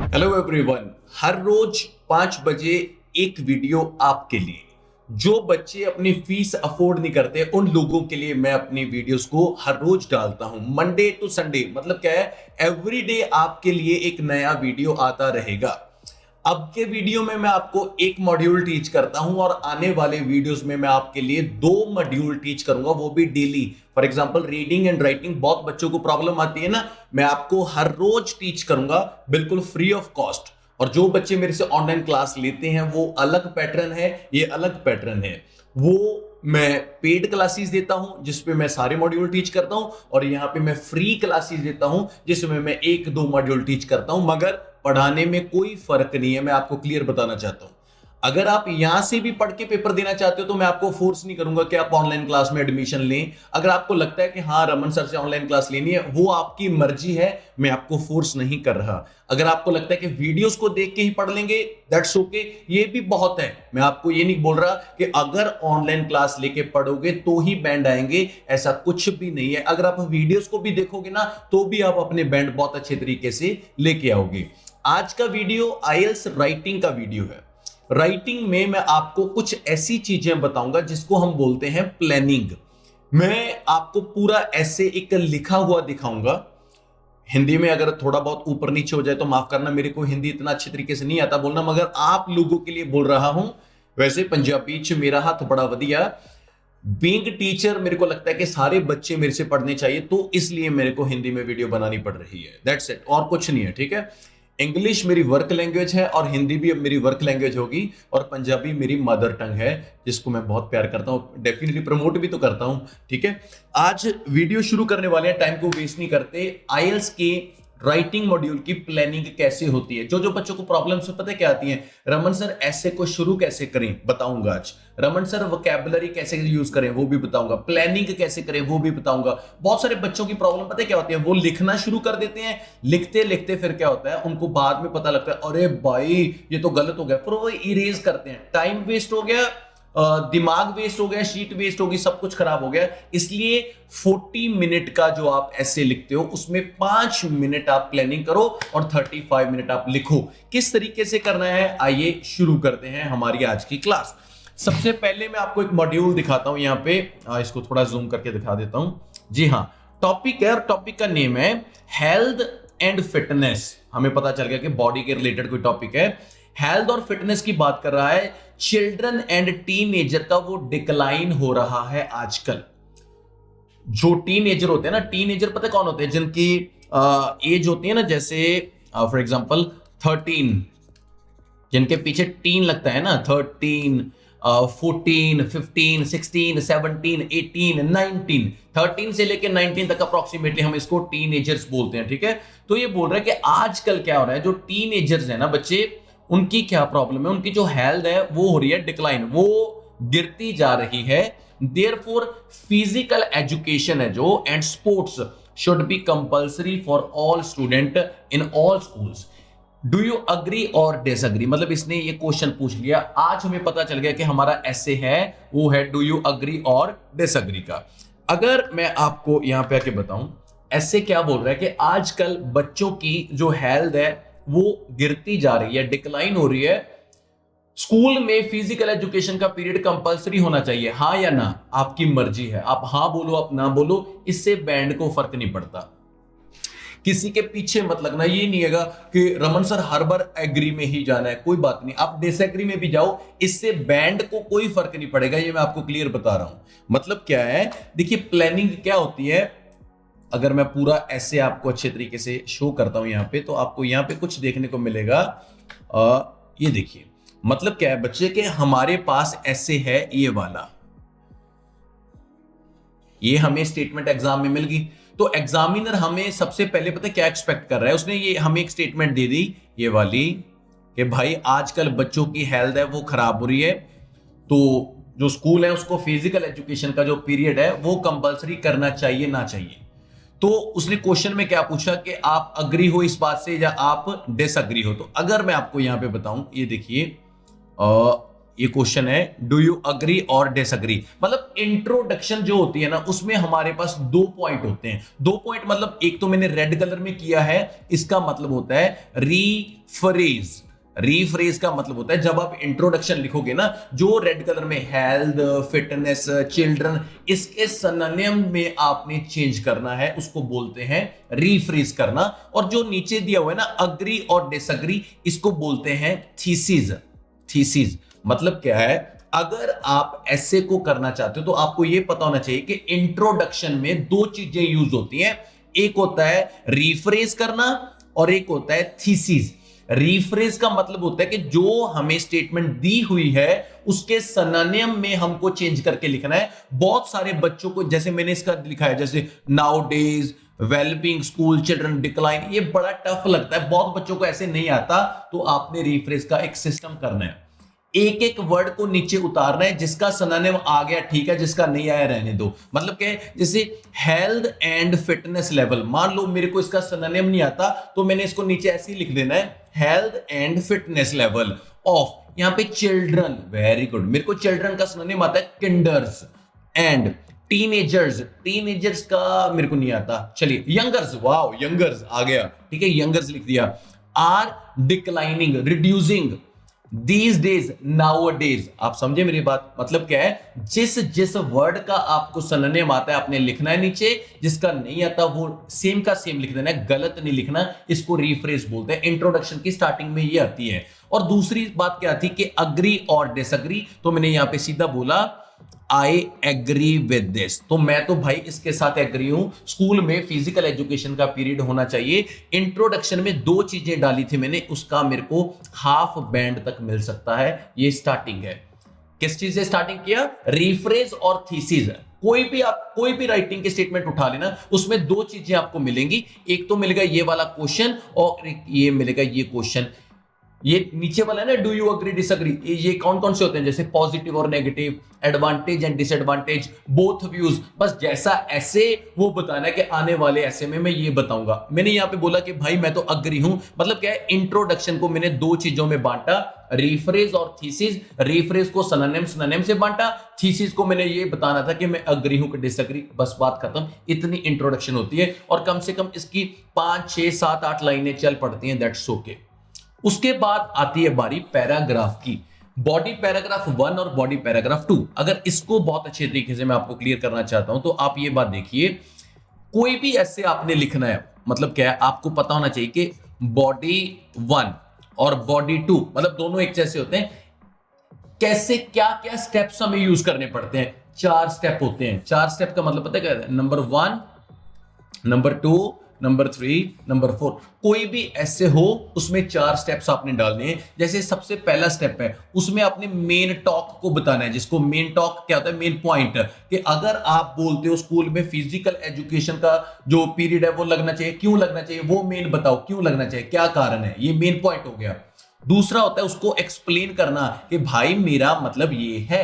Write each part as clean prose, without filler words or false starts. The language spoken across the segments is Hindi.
Hello everyone. हर रोज 5 बजे एक वीडियो आपके लिए। जो बच्चे अपनी फीस अफोर्ड नहीं करते उन लोगों के लिए मैं अपनी वीडियोस को हर रोज डालता हूं, मंडे टू संडे। मतलब क्या है, एवरीडे आपके लिए एक नया वीडियो आता रहेगा। अब के वीडियो में मैं आपको एक मॉड्यूल टीच करता हूं और आने वाले वीडियोस में मैं आपके लिए 2 मॉड्यूल टीच करूंगा, वो भी daily. For example reading and writing बहुत बच्चों को प्रॉब्लम आती है ना, मैं आपको हर रोज टीच करूंगा बिल्कुल फ्री ऑफ कॉस्ट। और जो बच्चे मेरे से ऑनलाइन क्लास लेते हैं वो अलग पैटर्न है, ये अलग पैटर्न है। वो मैं पेड क्लासेस देता हूं जिसपे मैं सारे मॉड्यूल टीच करता हूं, और यहां पे मैं फ्री क्लासेस देता हूं जिसमें मैं 1-2 मॉड्यूल टीच करता हूं। मगर पढ़ाने में कोई फर्क नहीं है, मैं आपको क्लियर बताना चाहता हूं। अगर आप यहां से भी पढ़ के पेपर देना चाहते हो तो मैं आपको फोर्स नहीं करूंगा कि आप ऑनलाइन क्लास में एडमिशन लें। अगर आपको लगता है कि हाँ रमन सर से ऑनलाइन क्लास लेनी है, वो आपकी मर्जी है, मैं आपको फोर्स नहीं कर रहा। अगर आपको लगता है कि वीडियोस को देख के ही पढ़ लेंगे, दैट्स ओके, ये भी बहुत है। मैं आपको ये नहीं बोल रहा कि अगर ऑनलाइन क्लास लेके पढ़ोगे तो ही बैंड आएंगे, ऐसा कुछ भी नहीं है। अगर आप वीडियोस को भी देखोगे ना तो भी आप अपने बैंड बहुत अच्छे तरीके से लेके आओगे। आज का वीडियो आईएलटीएस राइटिंग का वीडियो है। राइटिंग में मैं आपको कुछ ऐसी चीजें बताऊंगा जिसको हम बोलते हैं प्लानिंग। मैं आपको पूरा ऐसे एक लिखा हुआ दिखाऊंगा। हिंदी में अगर थोड़ा बहुत ऊपर नीचे हो जाए तो माफ करना, मेरे को हिंदी इतना अच्छे तरीके से नहीं आता बोलना, मगर आप लोगों के लिए बोल रहा हूं। वैसे पंजाबी च मेरा हाथ बड़ा वधिया। बीइंग टीचर मेरे को लगता है कि सारे बच्चे मेरे से पढ़ने चाहिए, तो इसलिए मेरे को हिंदी में वीडियो बनानी पड़ रही है। दैट्स इट, और कुछ नहीं है। ठीक है, इंग्लिश मेरी वर्क लैंग्वेज है और हिंदी भी अब मेरी वर्क लैंग्वेज होगी, और पंजाबी मेरी मदर टंग है जिसको मैं बहुत प्यार करता हूं, डेफिनेटली प्रमोट भी तो करता हूं। ठीक है, आज वीडियो शुरू करने वाले हैं, टाइम को वेस्ट नहीं करते। आईएलटीएस के राइटिंग मॉड्यूल की प्लानिंग कैसे होती है। जो बच्चों को प्रॉब्लम्स है पता है क्या आती है, रमन सर ऐसे को शुरू कैसे करें बताऊंगा आज। रमन सर वोकैबुलरी कैसे यूज करें वो भी बताऊंगा, प्लानिंग कैसे करें वो भी बताऊंगा। बहुत सारे बच्चों की प्रॉब्लम पता है क्या होती है, वो लिखना शुरू कर देते हैं, लिखते लिखते फिर क्या होता है उनको बाद में पता लगता है अरे भाई ये तो गलत हो गया, फिर वो इरेज करते हैं। टाइम वेस्ट हो गया, दिमाग वेस्ट हो गया, शीट वेस्ट होगी, सब कुछ खराब हो गया। इसलिए 40 मिनट का जो आप ऐसे लिखते हो उसमें 5 मिनट आप प्लानिंग करो और 35 मिनट आप लिखो। किस तरीके से करना है आइए शुरू करते हैं हमारी आज की क्लास। सबसे पहले मैं आपको एक मॉड्यूल दिखाता हूं यहां पे, इसको थोड़ा जूम करके दिखा देता हूं। जी हां, टॉपिक है और टॉपिक का नेम है हेल्थ एंड फिटनेस। हमें पता चल गया कि बॉडी के रिलेटेड कोई टॉपिक है। हेल्थ और फिटनेस की बात कर रहा है। चिल्ड्रन एंड टीनेजर का वो डिक्लाइन हो रहा है आजकल। जो टीनेजर होते हैं ना, टीनेजर पता कौन होते हैं, जिनकी एज होती है ना, जैसे फॉर एग्जांपल 13, जिनके पीछे टीन लगता है ना, 13, 14, 15, 16, 17, 18, 19, 13 से लेके 19 तक अप्रोक्सीमेटली हम इसको टीनेजर्स बोलते हैं। ठीक है, तो ये बोल रहा है कि आजकल क्या हो रहा है, जो टीनेजर्स है ना बच्चे, उनकी क्या प्रॉब्लम है, उनकी जो हेल्थ है वो हो रही है डिक्लाइन, वो गिरती जा रही है। देयरफॉर फिजिकल एजुकेशन है जो and sports should be compulsory for all student in all schools. Do you agree और डिसअग्री, मतलब इसने ये क्वेश्चन पूछ लिया। आज हमें पता चल गया कि हमारा ऐसे है वो है डू यू अग्री और डिसअग्री का। अगर मैं आपको यहां पे आके बताऊं ऐसे क्या बोल रहा है कि आजकल बच्चों की जो हेल्थ है वो गिरती जा रही है, डिक्लाइन हो रही है। स्कूल में फिजिकल एजुकेशन का पीरियड कंपलसरी होना चाहिए, हाँ या ना, आपकी मर्जी है। आप हाँ बोलो आप ना बोलो, इससे बैंड को फर्क नहीं पड़ता। किसी के पीछे मत लगना। ये नहीं है कि रमन सर हर बार एग्री में ही जाना है, कोई बात नहीं, आप डिसएग्री में भी जाओ, इससे बैंड को कोई फर्क नहीं पड़ेगा। ये मैं आपको क्लियर बता रहा हूं। मतलब क्या है, देखिए प्लानिंग क्या होती है। अगर मैं पूरा ऐसे आपको अच्छे तरीके से शो करता हूं यहां पे, तो आपको यहां पे कुछ देखने को मिलेगा। ये देखिए, मतलब क्या है बच्चे के, हमारे पास ऐसे है ये वाला, ये हमें स्टेटमेंट एग्जाम में मिल गई। तो एग्जामिनर हमें सबसे पहले पता है क्या एक्सपेक्ट कर रहा है, उसने ये हमें एक स्टेटमेंट दे दी ये वाली कि भाई आजकल बच्चों की हेल्थ है वो खराब हो रही है, तो जो स्कूल है उसको फिजिकल एजुकेशन का जो पीरियड है वो कंपलसरी करना चाहिए ना चाहिए। तो उसने क्वेश्चन में क्या पूछा कि आप अग्री हो इस बात से या आप डिसअग्री हो। तो अगर मैं आपको यहां पे बताऊं, ये देखिए ये क्वेश्चन है डू यू अग्री और डिसअग्री। मतलब इंट्रोडक्शन जो होती है ना उसमें हमारे पास 2 पॉइंट होते हैं। 2 पॉइंट मतलब एक तो मैंने रेड कलर में किया है, इसका मतलब होता है री रीफ्रेज। रीफ्रेज का मतलब होता है जब आप इंट्रोडक्शन लिखोगे ना, जो रेड कलर में हेल्थ, फिटनेस, चिल्ड्रन, इसके सिनोनिम में आपने चेंज करना है, उसको बोलते हैं रीफ्रेज करना। और जो नीचे दिया हुआ है ना, अग्री और डिसएग्री, इसको बोलते हैं थीसिस। थीसिस मतलब क्या है? अगर आप ऐसे को करना चाहते हो तो आपको यह पता होना चाहिए कि इंट्रोडक्शन में दो चीजें यूज होती हैं, एक होता है रीफ्रेज करना और एक होता है थीसिस। रीफ्रेज का मतलब होता है कि जो हमें स्टेटमेंट दी हुई है उसके सिनोनिम में हमको चेंज करके लिखना है। बहुत सारे बच्चों को, जैसे मैंने इसका लिखा है, जैसे now days, wellbeing, school children, decline, ये बड़ा टफ लगता है, बहुत बच्चों को ऐसे नहीं आता। तो आपने रीफ्रेज का एक सिस्टम करना है, एक एक वर्ड को नीचे उतारना है, जिसका सिनोनिम आ गया ठीक है, जिसका नहीं आया रहने दो। मतलब क्या है, जैसे हेल्थ एंड फिटनेस लेवल, मान लो मेरे को इसका सिनोनिम नहीं आता तो मैंने इसको नीचे ऐसे ही लिख देना है, health and fitness level of, यहां पे चिल्ड्रन, वेरी गुड, मेरे को चिल्ड्रन का सिनोनिम आता है किंडर्स, एंड टीनेजर्स, टीनेजर्स का मेरे को नहीं आता, चलिए यंगर्स, वाओ यंगर्स आ गया, ठीक है, यंगर्स लिख दिया। Are declining, reducing, these days, nowadays, आप समझे मेरी बात? मतलब क्या है, जिस जिस वर्ड का आपको सिनोनिम आता है आपने लिखना है नीचे, जिसका नहीं आता वो सेम का सेम लिख देना है, गलत नहीं लिखना। इसको रीफ्रेज बोलते हैं। इंट्रोडक्शन की स्टार्टिंग में ये आती है। और दूसरी बात क्या थी कि अग्री और डिसएग्री, तो मैंने यहां पे सीधा बोला आई एग्री विद दिस, तो मैं तो भाई इसके साथ एग्री हूं। स्कूल में फिजिकल एजुकेशन का पीरियड होना चाहिए। इंट्रोडक्शन में दो चीजें डाली थी मैंने, उसका मेरे को हाफ बैंड तक मिल सकता है, ये स्टार्टिंग है। किस चीज से स्टार्टिंग किया? रीफ्रेज और थीसिस। कोई भी राइटिंग के स्टेटमेंट उठा लेना, उसमें दो चीजें आपको मिलेंगी, एक तो मिलेगा ये वाला क्वेश्चन और एक ये मिलेगा ये क्वेश्चन। ये नीचे वाला है ना, डू यू अग्री डिसएग्री, ये कौन कौन से होते हैं? जैसे पॉजिटिव और negative, advantage and disadvantage, both views. बस जैसा ऐसे वो बताना है कि आने वाले ऐसे में मैं ये बताऊंगा। मैंने यहां पे बोला कि भाई मैं तो अग्री हूं, मतलब क्या है, इंट्रोडक्शन को मैंने दो चीजों में बांटा, रीफ्रेज और थीसिस। रीफ्रेज को सिनोनिम से बांटा, थीसिस को मैंने ये बताना था कि मैं अग्री हूं कि डिसएग्री, बस बात खत्म। इतनी इंट्रोडक्शन होती है और कम से कम इसकी 5 6 7 8 लाइनें चल पड़ती हैं, दैट्स ओके। उसके बाद आती है बारी पैराग्राफ की। बॉडी पैराग्राफ 1 और बॉडी पैराग्राफ 2। अगर इसको बहुत अच्छे तरीके से मैं आपको क्लियर करना चाहता हूं तो आप ये बात देखिए, कोई भी ऐसे आपने लिखना है, मतलब क्या है, आपको पता होना चाहिए कि बॉडी 1 और बॉडी 2 मतलब दोनों एक जैसे होते हैं। कैसे, क्या क्या स्टेप्स हमें यूज करने पड़ते हैं? 4 स्टेप होते हैं। 4 स्टेप का मतलब पता है क्या है? Number 1, number 2, number 3, number 4। कोई भी ऐसे हो उसमें 4 स्टेप्स आपने डालने हैं। जैसे सबसे पहला स्टेप है, उसमें आपने मेन टॉक को बताना है, जिसको मेन टॉक क्या होता है, मेन पॉइंट, कि अगर आप बोलते हो स्कूल में फिजिकल एजुकेशन का जो पीरियड है वो लगना चाहिए, क्यों लगना चाहिए वो मेन बताओ, क्यों लगना चाहिए, क्या कारण है, ये मेन पॉइंट हो गया। दूसरा होता है उसको एक्सप्लेन करना कि भाई मेरा मतलब ये है।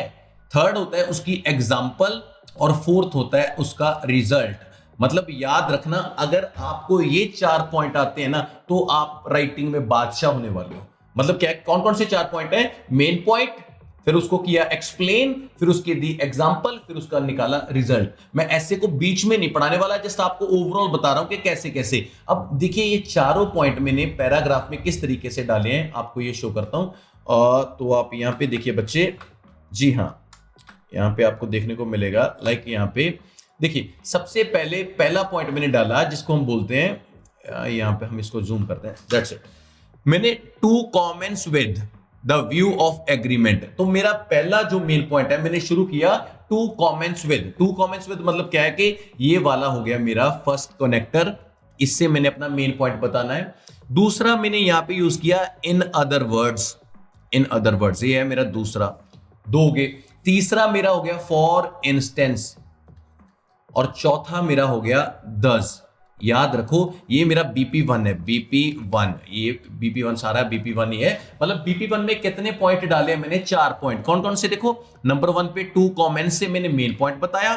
थर्ड होता है उसकी एग्जाम्पल और फोर्थ होता है उसका रिजल्ट। मतलब याद रखना, अगर आपको ये 4 पॉइंट आते हैं ना तो आप राइटिंग में बादशाह होने वाले हो। मतलब क्या है, कौन कौन से 4 पॉइंट है? मेन पॉइंट, फिर उसको किया एक्सप्लेन, फिर उसके दी एग्जांपल, फिर उसका निकाला रिजल्ट। मैं ऐसे को बीच में नहीं पढ़ाने वाला, जस्ट आपको ओवरऑल बता रहा हूं कि कैसे कैसे। अब देखिए ये चारों पॉइंट मैंने पैराग्राफ में किस तरीके से डाले हैं, आपको ये शो करता हूं। तो आप यहां पे देखिए बच्चे, जी हाँ, यहां पे आपको देखने को मिलेगा, लाइक यहां पे देखिए, सबसे पहले पहला पॉइंट मैंने डाला जिसको हम बोलते हैं, यहां पे हम इसको जूम करते हैं, दैट्स इट। मैंने 2 comments with the view of agreement. तो मेरा पहला जो मेन पॉइंट है, मैंने शुरू किया 2 कमेंट्स विद। 2 कमेंट्स विद मतलब क्या है कि ये वाला हो गया मेरा फर्स्ट कनेक्टर, इससे मैंने अपना मेन पॉइंट बताना है। दूसरा मैंने यहां पे यूज किया इन अदर वर्ड्स, इन अदर वर्ड्स, ये है मेरा दूसरा, 2 हो गए। तीसरा मेरा हो गया फॉर इंस्टेंस, और चौथा मेरा हो गया दस। याद रखो ये मेरा BP1 है, BP1, ये BP1 सारा BP1 ही है। मतलब BP1 में कितने पॉइंट डाले हैं मैंने? 4 पॉइंट। कौन कौन से? देखो, नंबर 1 पे 2 कमेंट्स से मैंने मेन पॉइंट बताया,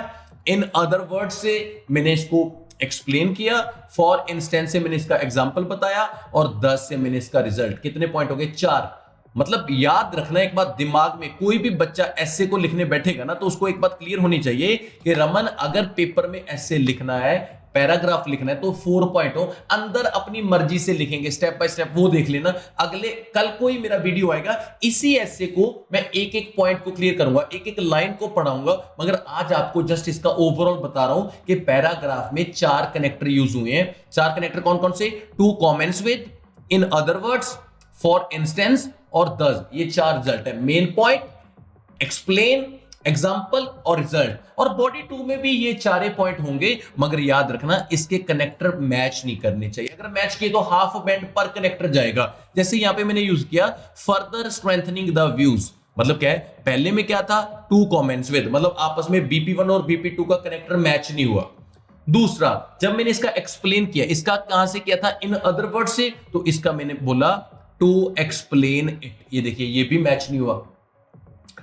इन अदर वर्ड से मैंने इसको एक्सप्लेन किया, फॉर इंस्टेंस से मैंने इसका एग्जांपल बताया, और 10 से मैंने इसका रिजल्ट। कितने पॉइंट हो गए? 4। मतलब याद रखना एक बात दिमाग में, कोई भी बच्चा ऐसे को लिखने बैठेगा ना तो उसको एक बात क्लियर होनी चाहिए कि रमन अगर पेपर में ऐसे लिखना है, पैराग्राफ लिखना है तो 4 पॉइंट हो, अंदर अपनी मर्जी से लिखेंगे स्टेप बाय स्टेप, वो देख लेना। अगले कल को ही मेरा वीडियो आएगा, इसी ऐसे को मैं एक एक पॉइंट को क्लियर करूंगा, एक एक लाइन को पढ़ाऊंगा, मगर आज आपको जस्ट इसका ओवरऑल बता रहा हूं कि पैराग्राफ में 4 कनेक्टर यूज हुए हैं। 4 कनेक्टर कौन कौन से? To commence with, in other words, for instance और दस। ये 4 रिजल्ट है, मेन पॉइंट, एक्सप्लेन, एग्जाम्पल और रिजल्ट। और बॉडी 2 में भी ये 4 पॉइंट होंगे, मगर याद रखना इसके कनेक्टर मैच नहीं करने चाहिए। अगर मैच किए तो हाफ बैंड पर कनेक्टर जाएगा। जैसे यहां पे मैंने यूज किया फर्दर स्ट्रेंथनिंग द व्यूज, मतलब क्या है, पहले में क्या था? टू कमेंट्स विद, मतलब आपस में BP1 और BP2 का कनेक्टर मैच नहीं हुआ। दूसरा, जब मैंने इसका एक्सप्लेन किया, इसका कहां से किया था? इन अदर वर्ड से, तो इसका मैंने बोला टू एक्सप्लेन इट, ये देखिए ये भी मैच नहीं हुआ।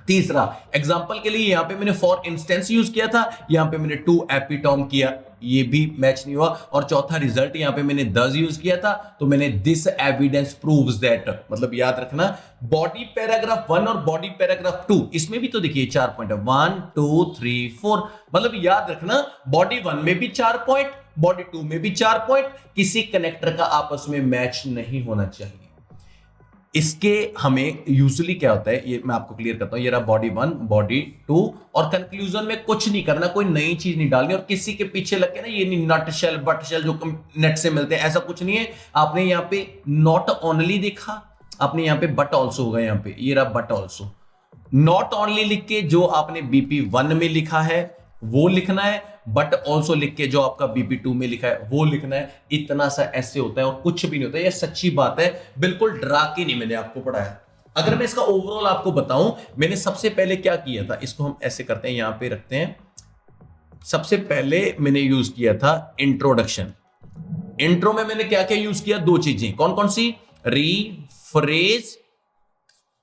तीसरा, एग्जांपल के लिए यहां पे मैंने फॉर इंस्टेंस यूज किया था, यहां पे मैंने टू एपिटोम किया, ये भी मैच नहीं हुआ। और चौथा रिजल्ट यहां पे मैंने दस यूज किया था, तो मैंने दिस एविडेंस प्रूव्स दैट, मतलब याद रखना बॉडी पैराग्राफ 1 और बॉडी पैराग्राफ 2, इसमें भी तो देखिए 4 पॉइंट है, 1 2 3 4, मतलब याद रखना बॉडी 1 में भी 4 पॉइंट, बॉडी 2 में भी 4 पॉइंट, किसी कनेक्टर का आपस में मैच नहीं होना चाहिए। इसके हमें यूजुअली क्या होता है, ये मैं आपको क्लियर करता हूं, ये रहा बॉडी 1, बॉडी 2, और कंक्लूजन में कुछ नहीं करना, कोई नई चीज नहीं डालनी, और किसी के पीछे लग के ना ये नहीं नट शेल बट शेल जो नेट से मिलते हैं, ऐसा कुछ नहीं है। आपने यहाँ पे नॉट ओनली देखा, आपने यहाँ पे बट ऑल्सो होगा, यहाँ पे ये रहा बट ऑल्सो। नॉट ओनली लिख के जो आपने BP1 में लिखा है वो लिखना है, बट ऑल्सो लिख के जो आपका BP2 में लिखा है वो लिखना है। इतना सा ऐसे होता है और कुछ भी नहीं होता है, ये सच्ची बात है, बिल्कुल डरा के नहीं मैंने आपको पढ़ाया। अगर मैं इसका ओवरऑल आपको बताऊं, मैंने सबसे पहले क्या किया था, इसको हम ऐसे करते हैं, यहां पे रखते हैं। सबसे पहले मैंने यूज किया था इंट्रोडक्शन। इंट्रो में मैंने क्या क्या यूज किया? 2 चीजें, कौन कौन सी? Rephrase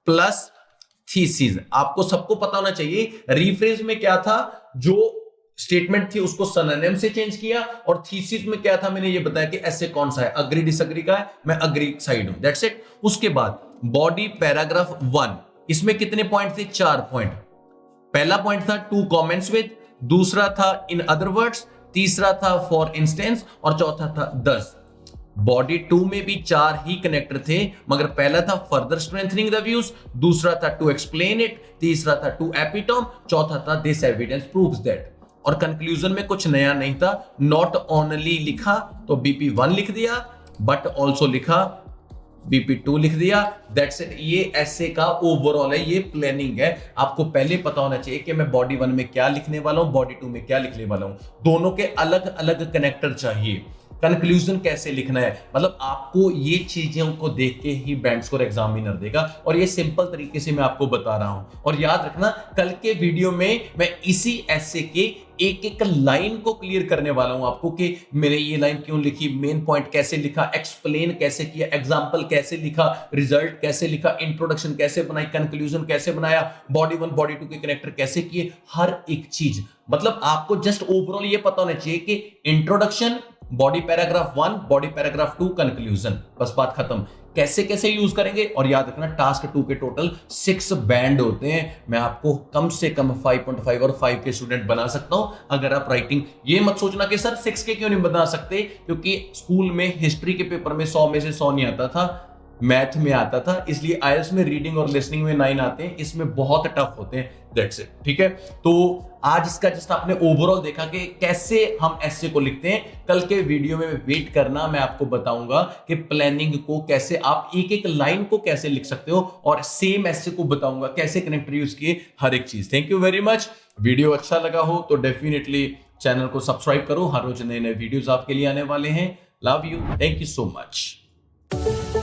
plus thesis. आपको सबको पता होना चाहिए रीफ्रेज में क्या था, जो स्टेटमेंट थी उसको सिनोनिम से चेंज किया, और थीसिस में क्या था मैंने ये बताया कि ऐसे कौन सा है, अग्री डिसएग्री का है, मैं अग्री साइड हूं, दैट्स इट। उसके बाद बॉडी पैराग्राफ 1, इसमें कितने पॉइंट थे? 4 पॉइंट। पहला पॉइंट था टू कमेंट्स विद, दूसरा था इन अदर वर्ड्स, तीसरा था फॉर इंस्टेंस, और चौथा था दस। बॉडी 2 में भी 4 ही कनेक्टर थे, मगर पहला था फर्दर स्ट्रेंथनिंग द व्यूज, दूसरा था टू एक्सप्लेन इट, तीसरा था टू एपिटोम, चौथा था दिस एविडेंस प्रूव्स दैट। और कंक्लूजन में कुछ नया नहीं था, नॉट ओनली लिखा तो BP1 लिख दिया, बट ऑल्सो लिखा, BP2 लिख दिया, दैट्स इट। ये ऐसे का ओवरऑल है, ये प्लानिंग है। आपको पहले पता होना चाहिए कि मैं बॉडी 1 में क्या लिखने वाला हूं, बॉडी 2 में क्या लिखने वाला हूं, दोनों के अलग अलग कनेक्टर चाहिए। कंक्लूजन कैसे लिखना है, मतलब आपको ये चीजों को देख के ही बैंड स्कोर एग्जामिनर देगा, और ये सिंपल तरीके से मैं आपको बता रहा हूं। और याद रखना कल के वीडियो में मैं इसी ऐसे के एक एक लाइन को क्लियर करने वाला हूं आपको, कि मैंने ये लाइन क्यों लिखी, मेन पॉइंट कैसे लिखा, एक्सप्लेन कैसे किया, एग्जांपल कैसे लिखा, रिजल्ट कैसे लिखा, इंट्रोडक्शन कैसे बनाई, कंक्लूजन कैसे बनाया, बॉडी 1 बॉडी 2 के कनेक्टर कैसे किए, हर एक चीज। मतलब आपको जस्ट ओवरऑल ये पता होना चाहिए कि introduction, body paragraph 1, body paragraph 2, conclusion, बस बात खत्म। कैसे कैसे यूज करेंगे, और याद रखना टास्क 2 के टोटल 6 बैंड होते हैं। मैं आपको कम से कम 5.5 और 5 के स्टूडेंट बना सकता हूं अगर आप राइटिंग, ये मत सोचना कि सर 6 के क्यों नहीं बना सकते, क्योंकि स्कूल में हिस्ट्री के पेपर में 100 में से 100 नहीं आता था, मैथ में आता था, इसलिए आईएलटीएस में रीडिंग और लिसनिंग में 9 आते हैं, इसमें बहुत टफ होते हैं, दैट्स इट। ठीक है, तो आज इसका जस्ट आपने ओवरऑल देखा कि कैसे हम ऐसे को लिखते हैं। कल के वीडियो में वेट करना, मैं आपको बताऊंगा कि प्लानिंग को कैसे आप एक एक लाइन को कैसे लिख सकते हो, और सेम ऐसे को बताऊंगा कैसे कनेक्टर यूज किए, हर एक चीज। Thank you very much. Video अच्छा लगा हो तो डेफिनेटली चैनल को सब्सक्राइब करो, हर रोज नए नए वीडियोस आपके लिए आने वाले हैं। Love you, thank you so much.